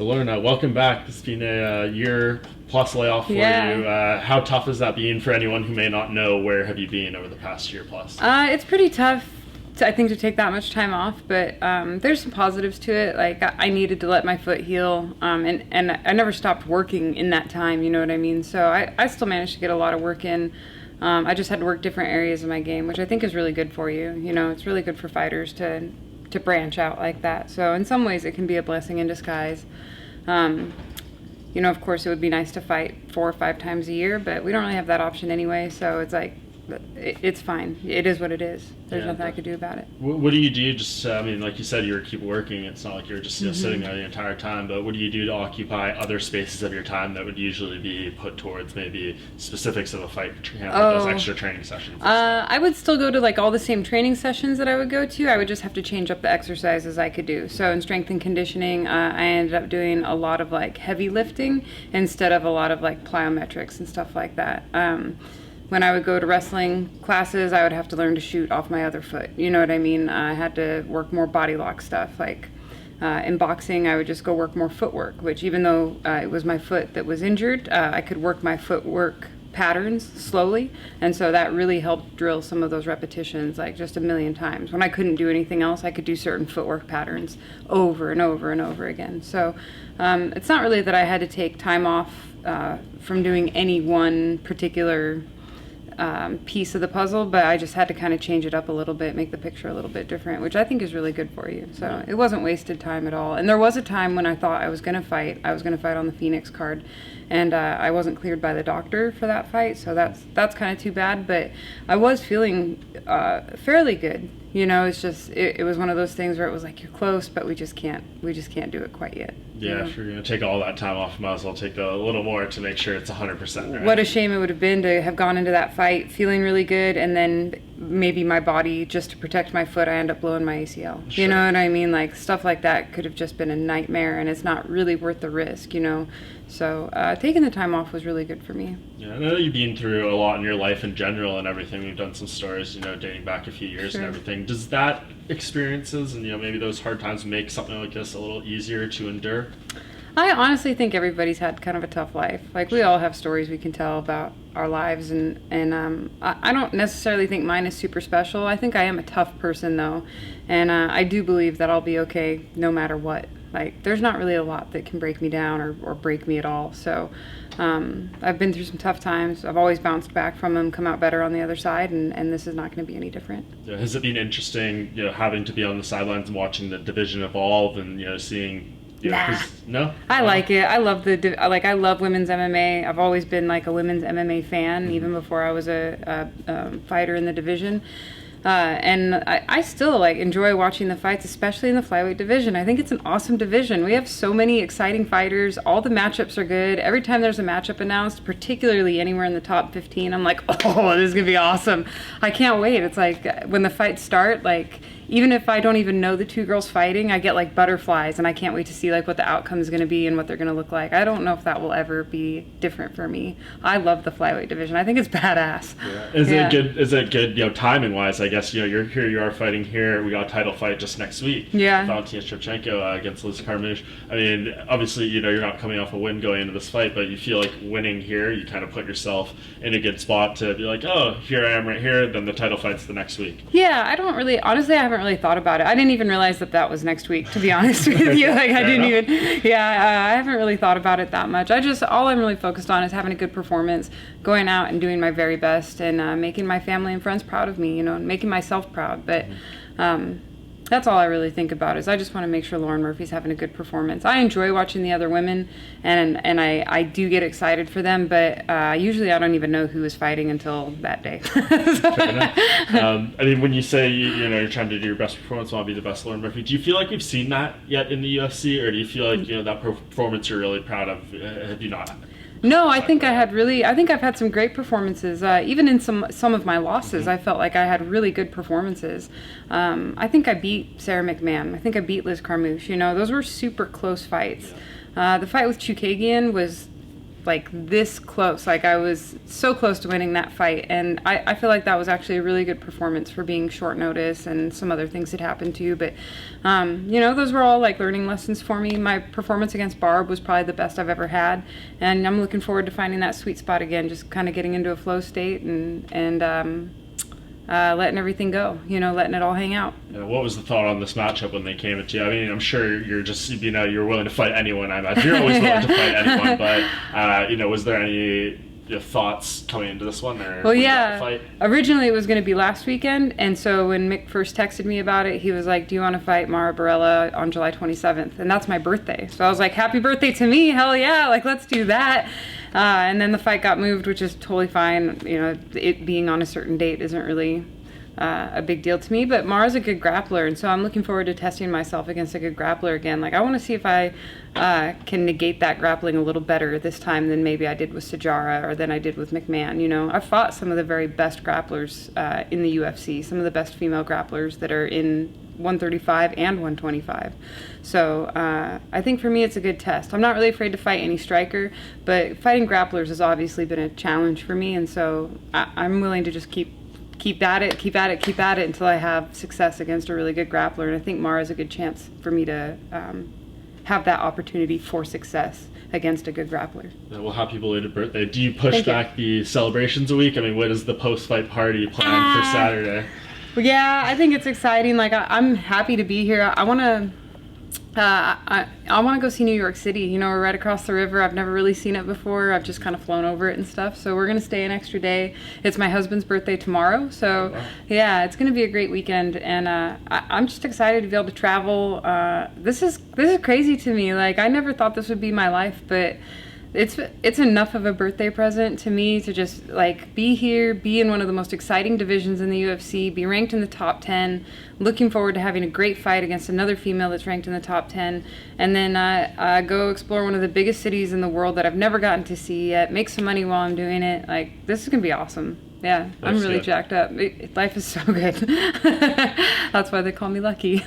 So Lorna, welcome back. It's been a year plus layoff for you. How tough has that been for anyone who may not know? Where have you been over the past year plus? It's pretty tough, I think, to take that much time off, but there's some positives to it. Like, I needed to let my foot heal, and I never stopped working in that time, you know what I mean? So I still managed to get a lot of work in. I just had to work different areas of my game, which I think is really good for you. You know, it's really good for fighters to branch out like that. So in some ways it can be a blessing in disguise. You know, of course it would be nice to fight 4 or 5 times a year, but we don't really have that option anyway, so it's like, it's fine. It is what it is. There's nothing I could do about it. What do you do? Just, I mean, like you said, you keep working. It's not like you're just sitting there the entire time, but what do you do to occupy other spaces of your time that would usually be put towards maybe specifics of a fight, those extra training sessions? I would still go to like all the same training sessions that I would go to. I would just have to change up the exercises I could do. So in strength and conditioning, I ended up doing a lot of like heavy lifting instead of a lot of like plyometrics and stuff like that. When I would go to wrestling classes, I would have to learn to shoot off my other foot. You know what I mean? I had to work more body lock stuff. Like in boxing, I would just go work more footwork, which even though it was my foot that was injured, I could work my footwork patterns slowly. And so that really helped drill some of those repetitions, like just a million times. When I couldn't do anything else, I could do certain footwork patterns over and over and over again. So it's not really that I had to take time off from doing any one particular piece of the puzzle, but I just had to kind of change it up a little bit, make the picture a little bit different, which I think is really good for you. So it wasn't wasted time at all. And there was a time when I thought I was going to fight on the Phoenix card, and I wasn't cleared by the doctor for that fight, so that's kind of too bad, but I was feeling fairly good. You know, it's just it was one of those things where it was like, you're close, but we just can't do it quite yet. Yeah, if you're going to take all that time off, might as well take a little more to make sure it's 100%. Right? What a shame it would have been to have gone into that fight feeling really good, and then maybe my body, just to protect my foot, I end up blowing my ACL. Sure. You know what I mean? Like, stuff like that could have just been a nightmare, and it's not really worth the risk, you know? So taking the time off was really good for me. Yeah, I know you've been through a lot in your life in general and everything. We've done some stories, you know, dating back a few years and everything. Does that experiences and, you know, maybe those hard times make something like this a little easier to endure? I honestly think everybody's had kind of a tough life. Like, we all have stories we can tell about our lives, and I don't necessarily think mine is super special. I think I am a tough person, though, and I do believe that I'll be okay no matter what. Like, there's not really a lot that can break me down or break me at all. So I've been through some tough times. I've always bounced back from them, come out better on the other side, and this is not going to be any different. Yeah, has it been interesting, you know, having to be on the sidelines and watching the division evolve and, you know, seeing... Yeah, no? I like it. I love I love women's MMA. I've always been like a women's MMA fan, even before I was a fighter in the division. And I still like enjoy watching the fights, especially in the flyweight division. I think it's an awesome division. We have so many exciting fighters. All the matchups are good. Every time there's a matchup announced, particularly anywhere in the top 15, I'm like, oh, this is gonna be awesome. I can't wait. It's like when the fights start, like, even if I don't even know the two girls fighting, I get like butterflies, and I can't wait to see like what the outcome is going to be and what they're going to look like. I don't know if that will ever be different for me. I love the flyweight division. I think it's badass. Yeah. Is it good, you know, timing wise? I guess, you know, you are fighting here. We got a title fight just next week. Yeah. Valentina Shevchenko against Liz Carmouche. I mean, obviously, you know, you're not coming off a win going into this fight, but you feel like winning here, you kind of put yourself in a good spot to be like, oh, here I am right here. Then the title fight's the next week. Yeah, I haven't really thought about it. I didn't even realize that was next week, to be honest with you. Like, I haven't really thought about it that much. All I'm really focused on is having a good performance, going out and doing my very best, and making my family and friends proud of me, you know, and making myself proud. But that's all I really think about, is I just want to make sure Lauren Murphy's having a good performance. I enjoy watching the other women, and I do get excited for them, but usually I don't even know who is fighting until that day. Fair enough. I mean, when you say, you know, you're trying to do your best performance, want to be the best Lauren Murphy, do you feel like we've seen that yet in the UFC, or do you feel like, you know, that performance you're really proud of, have you not? No, I think I've had some great performances. Even in some of my losses, I felt like I had really good performances. I think I beat Sarah McMahon. I think I beat Liz Carmouche. You know, those were super close fights. The fight with Chukagian was like this close. Like I was so close to winning that fight, and I feel like that was actually a really good performance for being short notice and some other things had happened too. But you know, those were all like learning lessons for me. My performance against Barb was probably the best I've ever had, and I'm looking forward to finding that sweet spot again, just kind of getting into a flow state and letting everything go, you know, letting it all hang out. What was the thought on this matchup when they came at you? I mean, I'm sure you're just, you know, you're willing to fight anyone. I imagine you're always willing to fight anyone, but, you know, was there any thoughts coming into this one? Or well, yeah, originally it was going to be last weekend, and so when Mick first texted me about it, he was like, do you want to fight Mara Barella on July 27th? And that's my birthday. So I was like, happy birthday to me, hell yeah, like let's do that. And then the fight got moved, which is totally fine. You know, it being on a certain date isn't really a big deal to me, but Mara's a good grappler, and so I'm looking forward to testing myself against a good grappler again. Like, I want to see if I can negate that grappling a little better this time than maybe I did with Sajara or than I did with McMahon. You know, I've fought some of the very best grapplers in the UFC, some of the best female grapplers that are in 135 and 125. So I think for me it's a good test. I'm not really afraid to fight any striker, but fighting grapplers has obviously been a challenge for me, and so I'm willing to just keep at it until I have success against a really good grappler. And I think Mara's a good chance for me to have that opportunity for success against a good grappler. Well, happy belated birthday. Do you push back the celebrations a week? I mean, what is the post-fight party planned for Saturday? Well, yeah, I think it's exciting. Like, I'm happy to be here. I want to go see New York City. You know, we're right across the river. I've never really seen it before. I've just kind of flown over it and stuff. So we're going to stay an extra day. It's my husband's birthday tomorrow. So, yeah, it's going to be a great weekend. And I'm just excited to be able to travel. This is crazy to me. Like, I never thought this would be my life, but it's enough of a birthday present to me to just like be here, be in one of the most exciting divisions in the UFC, be ranked in the top 10, looking forward to having a great fight against another female that's ranked in the top 10, and then go explore one of the biggest cities in the world that I've never gotten to see yet, make some money while I'm doing it. Like, this is gonna be awesome. Yeah, I'm really jacked up. Life is so good. That's why they call me lucky.